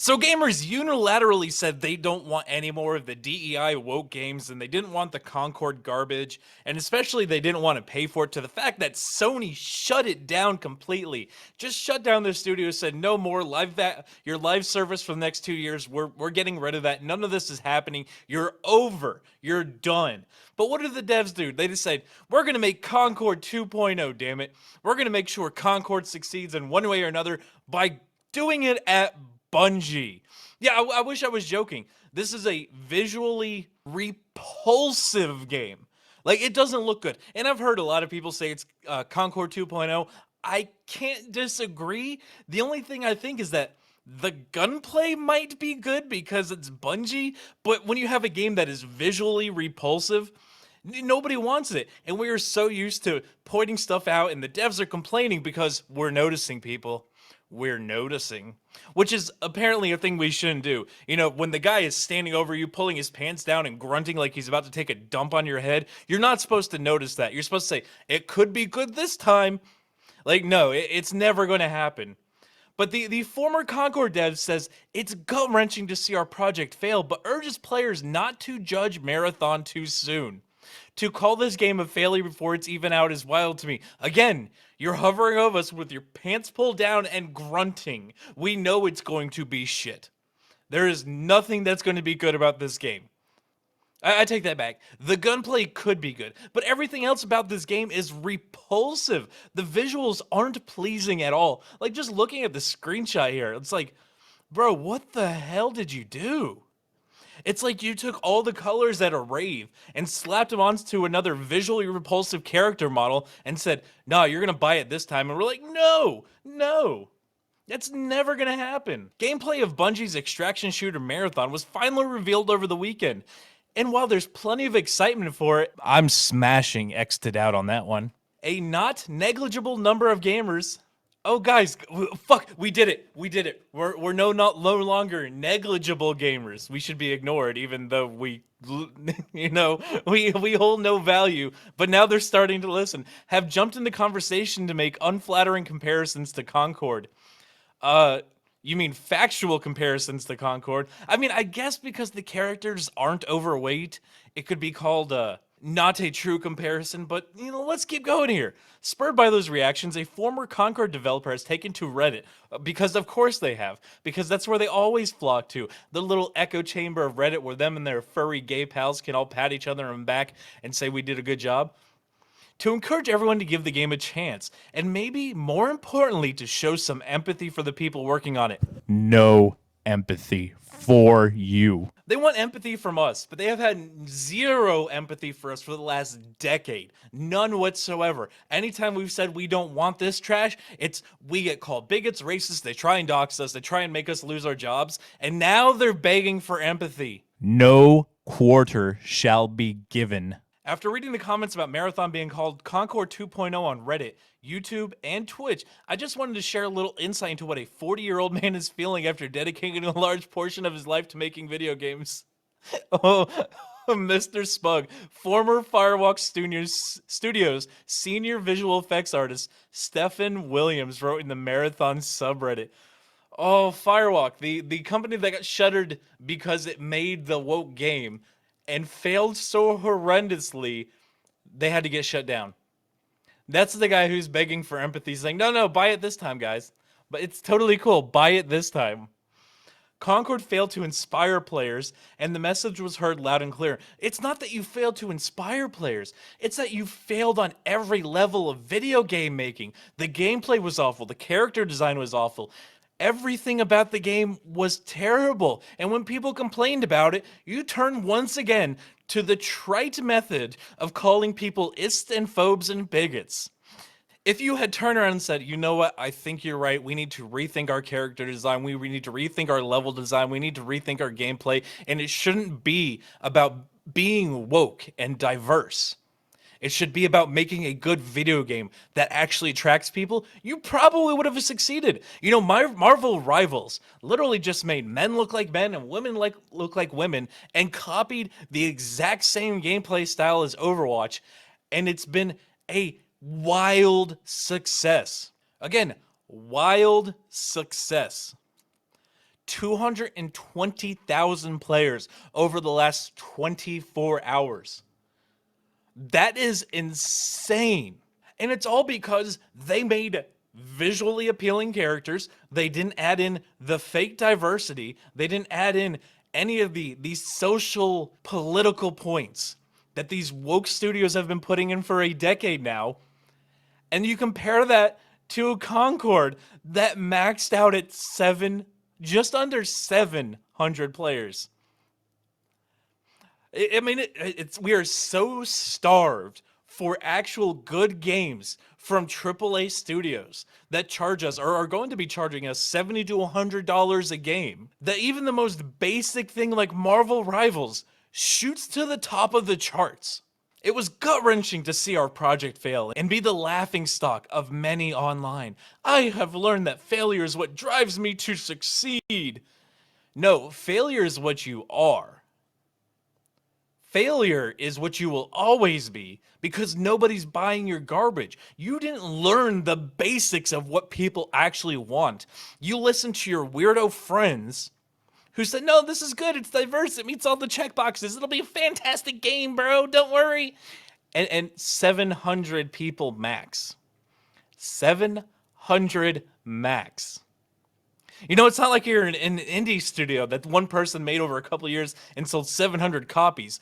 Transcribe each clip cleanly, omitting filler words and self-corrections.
So gamers unilaterally said they don't want any more of the DEI woke games, and they didn't want the Concord garbage, and especially they didn't want to pay for it, to the fact that Sony shut it down completely. Just shut down their studio, said no more your live service for the next 2 years. We're getting rid of that. None of this is happening. You're over. You're done. But what did the devs do? They decide, we're going to make Concord 2.0, damn it. We're going to make sure Concord succeeds in one way or another by doing it at Bungie. Yeah, I wish I was joking. This is a visually repulsive game. Like, it doesn't look good. And I've heard a lot of people say it's Concord 2.0. I can't disagree. The only thing I think is that the gunplay might be good because it's Bungie, but when you have a game that is visually repulsive, nobody wants it. And we are so used to pointing stuff out, and the devs are complaining because we're noticing, people. We're noticing, which is apparently a thing we shouldn't do. You know, when the guy is standing over you, pulling his pants down and grunting like he's about to take a dump on your head, you're not supposed to notice that. You're supposed to say, it could be good this time. Like, no, it's never going to happen. But the former Concord dev says it's gut-wrenching to see our project fail, but urges players not to judge Marathon too soon. To call this game a failure before it's even out is wild to me. Again, you're hovering over us with your pants pulled down and grunting. We know it's going to be shit. There is nothing that's going to be good about this game. I take that back. The gunplay could be good, but everything else about this game is repulsive. The visuals aren't pleasing at all. Like, just looking at the screenshot here, it's like, bro, what the hell did you do? It's like you took all the colors at a rave and slapped them onto another visually repulsive character model and said, nah, you're gonna buy it this time. And we're like, no, no. That's never gonna happen. Gameplay of Bungie's extraction shooter Marathon was finally revealed over the weekend. And while there's plenty of excitement for it, I'm smashing X'd out on that one. A not negligible number of gamers. Oh, guys, fuck, we did it. We did it. We're no longer negligible gamers. We should be ignored, even though we, we hold no value. But now they're starting to listen. Have jumped in the conversation to make unflattering comparisons to Concord. You mean factual comparisons to Concord? I mean, I guess because the characters aren't overweight, it could be called not a true comparison, but let's keep going here. Spurred by those reactions, a former Concord developer has taken to Reddit, because of course they have, because that's where they always flock to, the little echo chamber of Reddit where them and their furry gay pals can all pat each other on the back and say we did a good job, to encourage everyone to give the game a chance, and maybe more importantly, to show some empathy for the people working on it. No empathy for you. They want empathy from us, but they have had zero empathy for us for the last decade. None whatsoever. Anytime we've said we don't want this trash, it's we get called bigots, racists, they try and dox us, they try and make us lose our jobs, and now they're begging for empathy. No quarter shall be given. After reading the comments about Marathon being called Concord 2.0 on Reddit, YouTube, and Twitch, I just wanted to share a little insight into what a 40-year-old man is feeling after dedicating a large portion of his life to making video games. Oh, Mr. Spug, former Firewalk Studios senior visual effects artist Stephen Williams wrote in the Marathon subreddit. Oh, Firewalk, the company that got shuttered because it made the woke game and failed so horrendously, they had to get shut down. That's the guy who's begging for empathy, saying, no, buy it this time, guys. But it's totally cool. Buy it this time. Concord failed to inspire players, and the message was heard loud and clear. It's not that you failed to inspire players. It's that you failed on every level of video game making. The gameplay was awful. The character design was awful. Everything about the game was terrible, and when people complained about it, you turn once again to the trite method of calling people ists and phobes and bigots. If you had turned around and said, you know what, I think you're right, we need to rethink our character design, we need to rethink our level design, we need to rethink our gameplay, and it shouldn't be about being woke and diverse. It should be about making a good video game that actually attracts people. You probably would have succeeded. You know, Marvel Rivals literally just made men look like men and women look like women and copied the exact same gameplay style as Overwatch, and it's been a wild success. Again, wild success. 220,000 players over the last 24 hours. That is insane. And it's all because they made visually appealing characters. They didn't add in the fake diversity. They didn't add in any of these social political points that these woke studios have been putting in for a decade now. And you compare that to Concord that maxed out at just under 700 players. I mean, we are so starved for actual good games from AAA studios that charge us, or are going to be charging us $70 to $100 a game, that even the most basic thing like Marvel Rivals shoots to the top of the charts. It was gut-wrenching to see our project fail and be the laughingstock of many online. I have learned that failure is what drives me to succeed. No, failure is what you are. Failure is what you will always be because nobody's buying your garbage. You didn't learn the basics of what people actually want. You listened to your weirdo friends who said, no, this is good, it's diverse, it meets all the checkboxes, it'll be a fantastic game, bro, don't worry. And 700 people max. 700 max. You know, it's not like you're in an indie studio that one person made over a couple of years and sold 700 copies.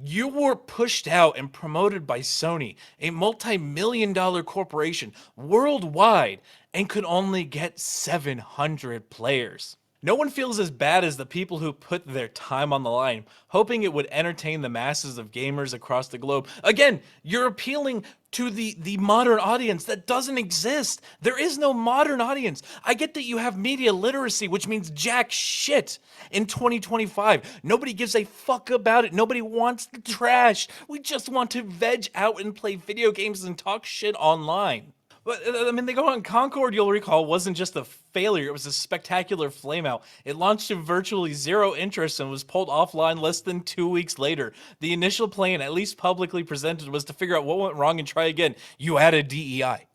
You were pushed out and promoted by Sony, a multi-million-dollar corporation worldwide, and could only get 700 players. No one feels as bad as the people who put their time on the line, hoping it would entertain the masses of gamers across the globe. Again, you're appealing to the modern audience that doesn't exist. There is no modern audience. I get that you have media literacy, which means jack shit in 2025. Nobody gives a fuck about it. Nobody wants the trash. We just want to veg out and play video games and talk shit online. But, I mean, they go on Concord, you'll recall, wasn't just a failure, it was a spectacular flameout. It launched to virtually zero interest and was pulled offline less than 2 weeks later. The initial plan, at least publicly presented, was to figure out what went wrong and try again. You added DEI.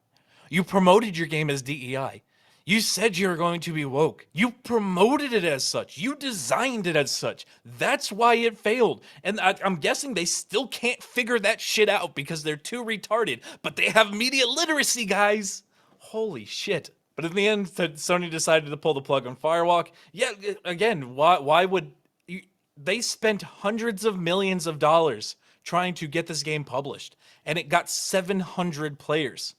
You promoted your game as DEI. You said you were going to be woke. You promoted it as such. You designed it as such. That's why it failed. And I'm guessing they still can't figure that shit out because they're too retarded. But they have media literacy, guys. Holy shit. But in the end, Sony decided to pull the plug on Firewalk. Yeah, again, why would... They spent hundreds of millions of dollars trying to get this game published. And it got 700 players.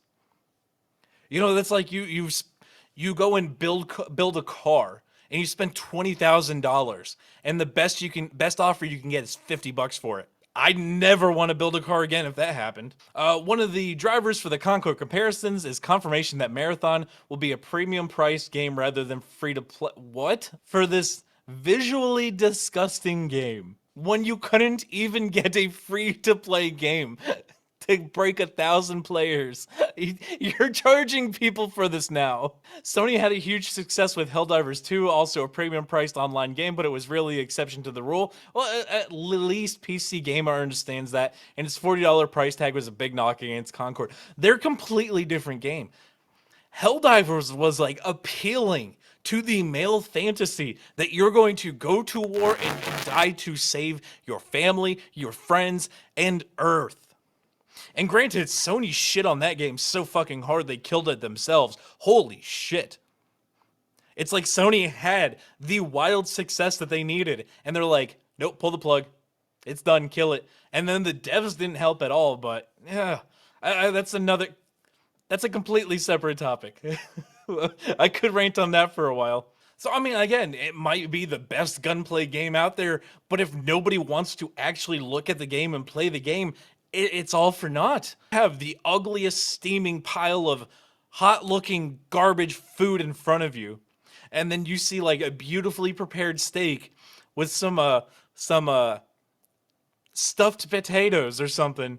You know, that's like you go and build a car and you spend $20,000 and the best offer you can get is $50 for it. I'd never want to build a car again if that happened. One of the drivers for the Concord comparisons is confirmation that Marathon will be a premium priced game rather than free to play. What? For this visually disgusting game, when you couldn't even get a free to play game to break 1,000 players. You're charging people for this now. Sony had a huge success with Helldivers 2, also a premium priced online game, but it was really the exception to the rule. Well, at least PC Gamer understands that, and its $40 price tag was a big knock against Concord. They're a completely different game. Helldivers was like appealing to the male fantasy that you're going to go to war and die to save your family, your friends, and Earth. And granted, Sony shit on that game so fucking hard they killed it themselves. Holy shit. It's like Sony had the wild success that they needed, and they're like, nope, pull the plug. It's done, kill it. And then the devs didn't help at all, but yeah, that's a completely separate topic. I could rant on that for a while. So, I mean, again, it might be the best gunplay game out there, but if nobody wants to actually look at the game and play the game, it's all for naught. Have the ugliest steaming pile of hot-looking garbage food in front of you, and then you see like a beautifully prepared steak with some stuffed potatoes or something.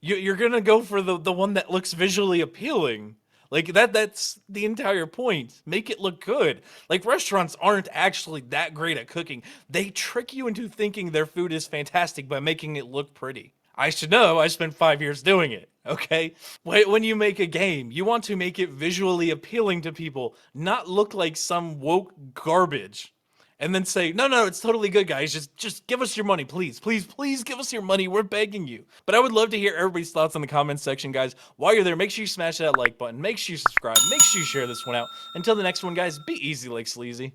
You're gonna go for the one that looks visually appealing. Like that's the entire point. Make it look good. Like restaurants aren't actually that great at cooking. They trick you into thinking their food is fantastic by making it look pretty. I should know. I spent 5 years doing it. Okay. When you make a game, you want to make it visually appealing to people, not look like some woke garbage. And then say, no, no, it's totally good, guys. Just give us your money, please, please, please give us your money. We're begging you. But I would love to hear everybody's thoughts in the comments section, guys. While you're there, make sure you smash that like button. Make sure you subscribe. Make sure you share this one out. Until the next one, guys, be easy like sleazy.